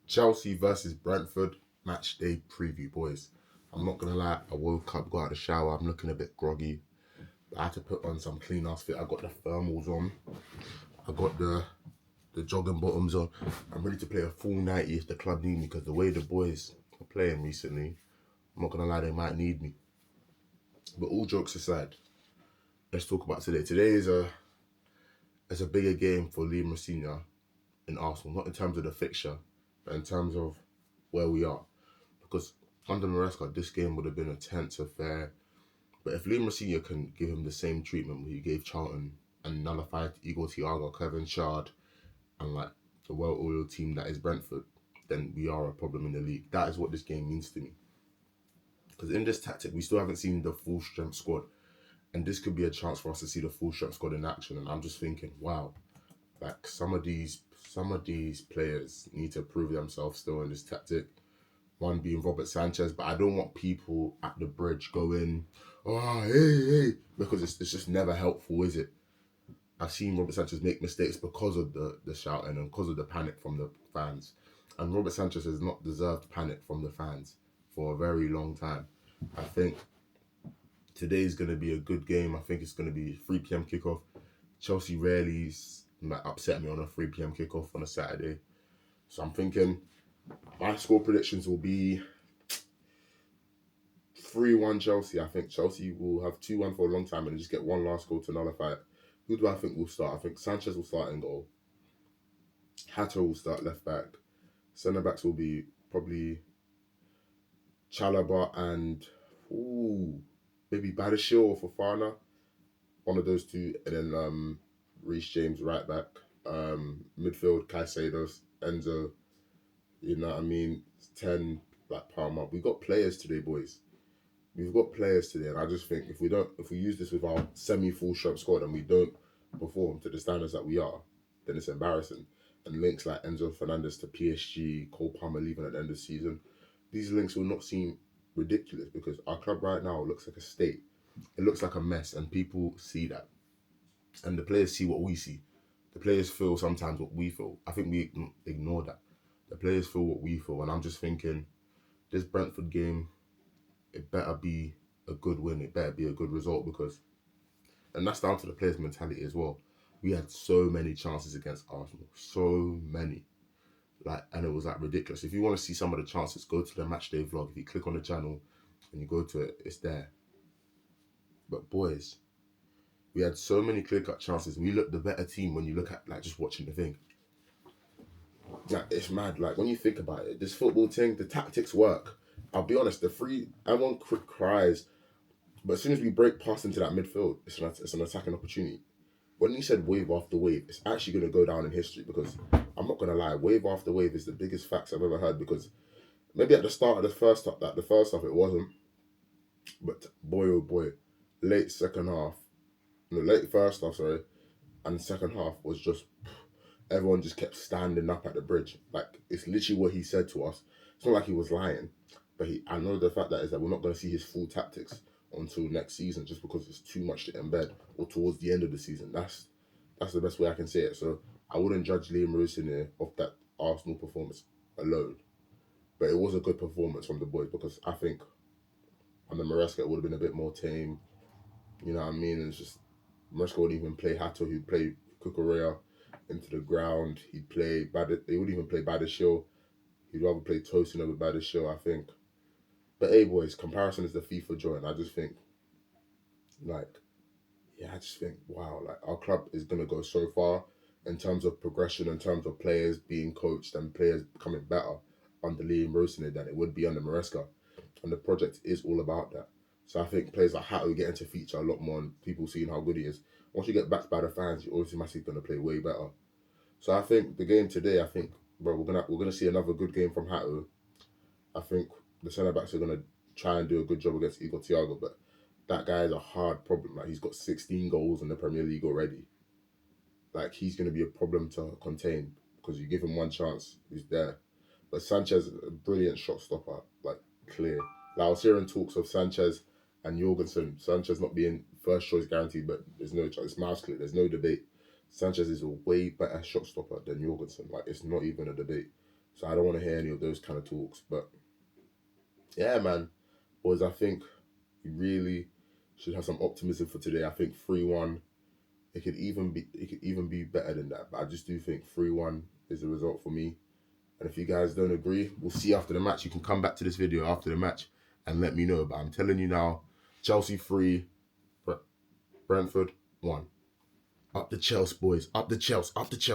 Chelsea versus Brentford match day preview, boys. I'm not gonna lie, I woke up, got out of the shower, I'm looking a bit groggy. I had to put on some clean ass fit. I got the thermals on, I got the jogging bottoms on. I'm ready to play a full 90 if the club need me, because the way the boys are playing recently, I'm not gonna lie, they might need me. But all jokes aside, let's talk about today. Today is a bigger game for Liam Rosenior in Arsenal, not in terms of the fixture, but in terms of where we are. Because under Maresca, this game would have been a tense affair. But if Liam Rosenior can give him the same treatment he gave Charlton and nullify Igor Thiago, Kevin Shard, and like the well-oiled team that is Brentford, then we are a problem in the league. That is what this game means to me. Because in this tactic, we still haven't seen the full strength squad. And this could be a chance for us to see the full strength squad in action. And I'm just thinking, wow, like some of these players need to prove themselves still in this tactic. One being Robert Sanchez, but I don't want people at the bridge going, oh, hey, because it's just never helpful, is it? I've seen Robert Sanchez make mistakes because of the shouting and because of the panic from the fans. And Robert Sanchez has not deserved panic from the fans for a very long time. I think today's going to be a good game. I think it's going to be 3 p.m. kickoff. Chelsea rarely might upset me on a 3 p.m. kickoff on a Saturday. So I'm thinking my score predictions will be 3-1 Chelsea. I think Chelsea will have 2-1 for a long time and just get one last goal to nullify it. Who do I think will start? I think Sanchez will start in goal. Hato will start left back. Centre backs will be probably Chalobah and maybe Badishil or Fofana. One of those two. And then Reece James right back. Midfield, Caicedo, Enzo. You know what I mean? 10 like Palmer. We got players today, boys. We've got players today, and I just think if we use this with our semi-full strength squad and we don't perform to the standards that we are, then it's embarrassing. And links like Enzo Fernandez to PSG, Cole Palmer leaving at the end of the season, these links will not seem ridiculous because our club right now looks like a state. It looks like a mess, and people see that. And the players see what we see. The players feel sometimes what we feel. I think we ignore that. The players feel what we feel, and I'm just thinking, this Brentford game, it better be a good win. It better be a good result and that's down to the players' mentality as well. We had so many chances against Arsenal, so many, and it was ridiculous. If you want to see some of the chances, go to the matchday vlog. If you click on the channel and you go to it, it's there. But boys, we had so many clear-cut chances. We looked the better team when you look at just watching the thing. It's mad. When you think about it, this football thing, the tactics work. I'll be honest, everyone cries, but as soon as we break past into that midfield, it's an attacking opportunity. When you said wave after wave, it's actually going to go down in history because I'm not going to lie, wave after wave is the biggest facts I've ever heard because maybe at the start of the first half it wasn't, but boy oh boy, late first half, sorry, and second half was just, everyone just kept standing up at the bridge. It's literally what he said to us. It's not like he was lying. But I know the fact that we're not going to see his full tactics until next season just because it's too much to embed or towards the end of the season. That's the best way I can say it. So I wouldn't judge Liam Rosenior off that Arsenal performance alone. But it was a good performance from the boys because I think under Maresca it would have been a bit more tame. You know what I mean? And it's just Maresca wouldn't even play Hato, he'd play Cucurella into the ground. He wouldn't even play Badishil. He'd rather play Tosin over Badishil, I think. But hey, boys, comparison is the thief of joy, and I just think, wow, our club is going to go so far in terms of progression, in terms of players being coached and players becoming better under Liam Rosenior than it would be under Maresca. And the project is all about that. So I think players like Hato get into feature a lot more and people seeing how good he is. Once you get backed by the fans, you're automatically going to play way better. So I think the game today, we're gonna see another good game from Hato. I think the centre backs are gonna try and do a good job against Igor Thiago, but that guy is a hard problem. He's got 16 goals in the Premier League already. He's gonna be a problem to contain because you give him one chance, he's there. But Sanchez is a brilliant shot stopper, clear. I was hearing talks of Sanchez and Jorgensen. Sanchez not being first choice guaranteed, but there's no chance. It's mouse click. There's no debate. Sanchez is a way better shot stopper than Jorgensen. It's not even a debate. So I don't want to hear any of those kind of talks. But yeah, man, boys, I think we really should have some optimism for today. I think 3-1. It could even be better than that. But I just do think 3-1 is the result for me. And if you guys don't agree, we'll see after the match. You can come back to this video after the match and let me know. But I'm telling you now, Chelsea 3, Brentford 1. Up the Chelsea, boys. Up the Chelsea. Up the Chelsea.